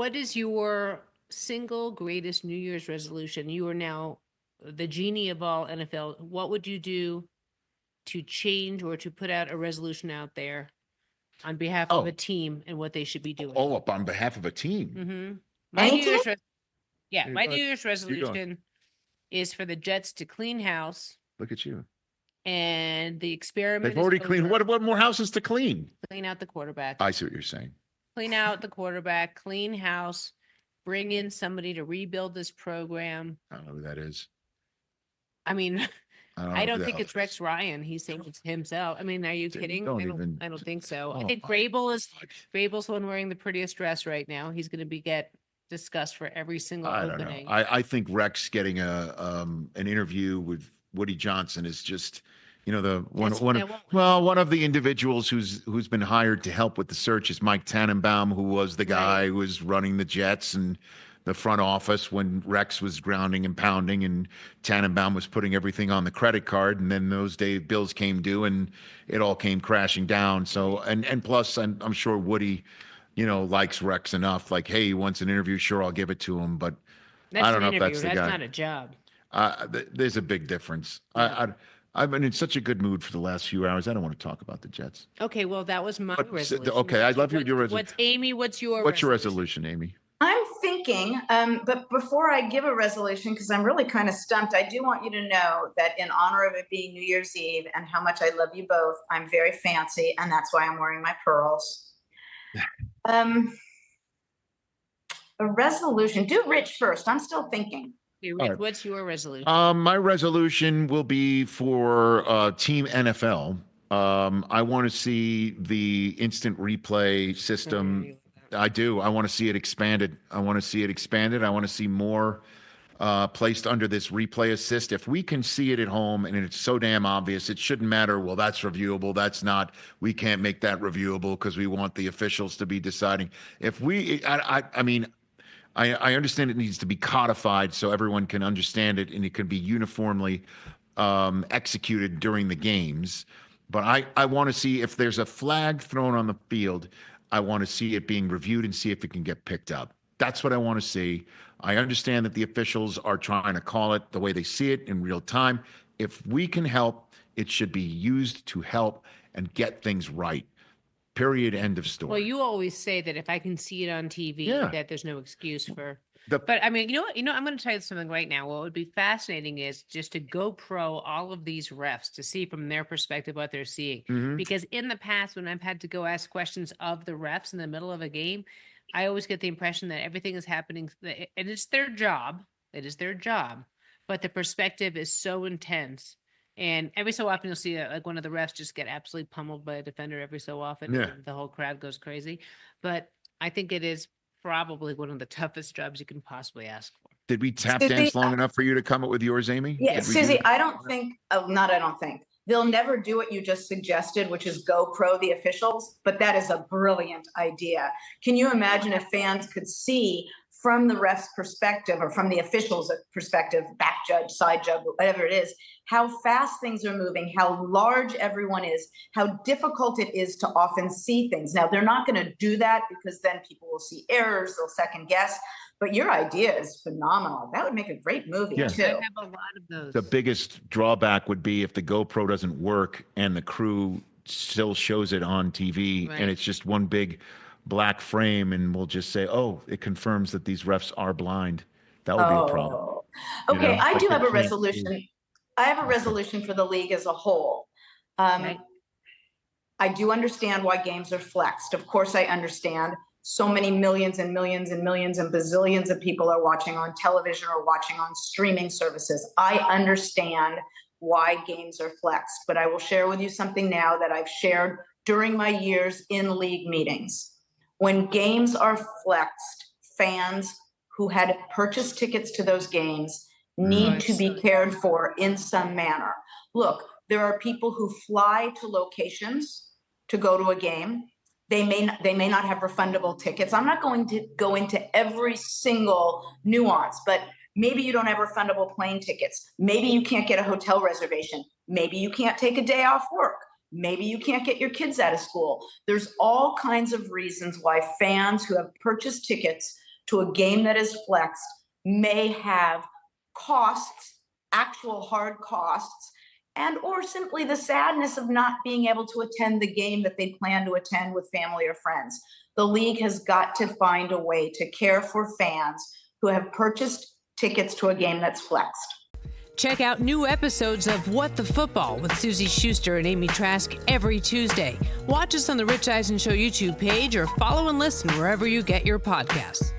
what is your single greatest New Year's resolution? You are now the genie of all NFL. What would you do to change or to put out a resolution out there on behalf of a team and what they should be doing? Up on behalf of a team. Mm-hmm. Any team? My New Year's resolution is for the Jets to clean house. Look at you. And the experiment. They've already cleaned. What more houses to clean? Clean out the quarterback. I see what you're saying. Clean out the quarterback, clean house, bring in somebody to rebuild this program. I don't know who that is. I mean, I don't think it's Rex Ryan. He's saying it's himself. I mean, are you kidding? I don't think so. I think Vrabel's the one wearing the prettiest dress right now. He's going to get discussed for every single opening. I think Rex getting an interview with Woody Johnson is just, one of the individuals who's been hired to help with the search is Mike Tannenbaum, who was the guy who was running the Jets and the front office when Rex was grounding and pounding, and Tannenbaum was putting everything on the credit card. And then those bills came due and it all came crashing down. So, and plus I'm sure Woody, likes Rex enough. Like, hey, he wants an interview. Sure, I'll give it to him. But I don't know if that's the guy. That's not a job. There's a big difference. I've been in such a good mood for the last few hours. I don't want to talk about the Jets. Okay, well, that was my resolution. Okay, I'd love your resolution. What's your resolution, Amy? I'm thinking, but before I give a resolution, because I'm really kind of stumped, I do want you to know that in honor of it being New Year's Eve and how much I love you both, I'm very fancy, and that's why I'm wearing my pearls. A resolution. Do Rich first. I'm still thinking. Hey, Rich, what's your resolution? My resolution will be for Team NFL. I want to see the instant replay system. I do. I want to see it expanded. I want to see more placed under this replay assist. If we can see it at home and it's so damn obvious, it shouldn't matter. Well, that's reviewable. That's not. We can't make that reviewable because we want the officials to be deciding. I understand it needs to be codified so everyone can understand it and it can be uniformly executed during the games. But I want to see if there's a flag thrown on the field. I want to see it being reviewed and see if it can get picked up. That's what I want to see. I understand that the officials are trying to call it the way they see it in real time. If we can help, it should be used to help and get things right. Period. End of story. Well, you always say that if I can see it on TV, that there's no excuse for. But I mean, you know what? I'm going to tell you something right now. What would be fascinating is just to GoPro all of these refs to see from their perspective what they're seeing. Mm-hmm. Because in the past, when I've had to go ask questions of the refs in the middle of a game, I always get the impression that everything is happening. And it's their job. It is their job. But the perspective is so intense. And every so often you'll see like one of the refs just get absolutely pummeled by a defender every so often. Yeah. And the whole crowd goes crazy. But I think it is probably one of the toughest jobs you can possibly ask for. Did we tap dance long enough for you to come up with yours, Amy? Yeah, Suzy, I don't think. They'll never do what you just suggested, which is GoPro the officials, but that is a brilliant idea. Can you imagine if fans could see from the ref's perspective or from the official's perspective, back judge, side judge, whatever it is, how fast things are moving, how large everyone is, how difficult it is to often see things. Now, they're not going to do that because then people will see errors, they'll second guess. But your idea is phenomenal. That would make a great movie, too. I have a lot of those. The biggest drawback would be if the GoPro doesn't work and the crew still shows it on TV, and it's just one big black frame, and we'll just say, oh, it confirms that these refs are blind. That would be a problem. Okay, I do have a resolution. I have a resolution for the league as a whole. I do understand why games are flexed. Of course, I understand. So many millions and millions and millions and bazillions of people are watching on television or watching on streaming services. I understand why games are flexed, but I will share with you something now that I've shared during my years in league meetings. When games are flexed, fans who had purchased tickets to those games need to be cared for in some manner. Look, there are people who fly to locations to go to a game. They may not have refundable tickets. I'm not going to go into every single nuance, but maybe you don't have refundable plane tickets. Maybe you can't get a hotel reservation. Maybe you can't take a day off work. Maybe you can't get your kids out of school. There's all kinds of reasons why fans who have purchased tickets to a game that is flexed may have costs, actual hard costs, and or simply the sadness of not being able to attend the game that they plan to attend with family or friends. The league has got to find a way to care for fans who have purchased tickets to a game that's flexed. Check out new episodes of What the Football with Suzy Shuster and Amy Trask every Tuesday. Watch us on the Rich Eisen Show YouTube page or follow and listen wherever you get your podcasts.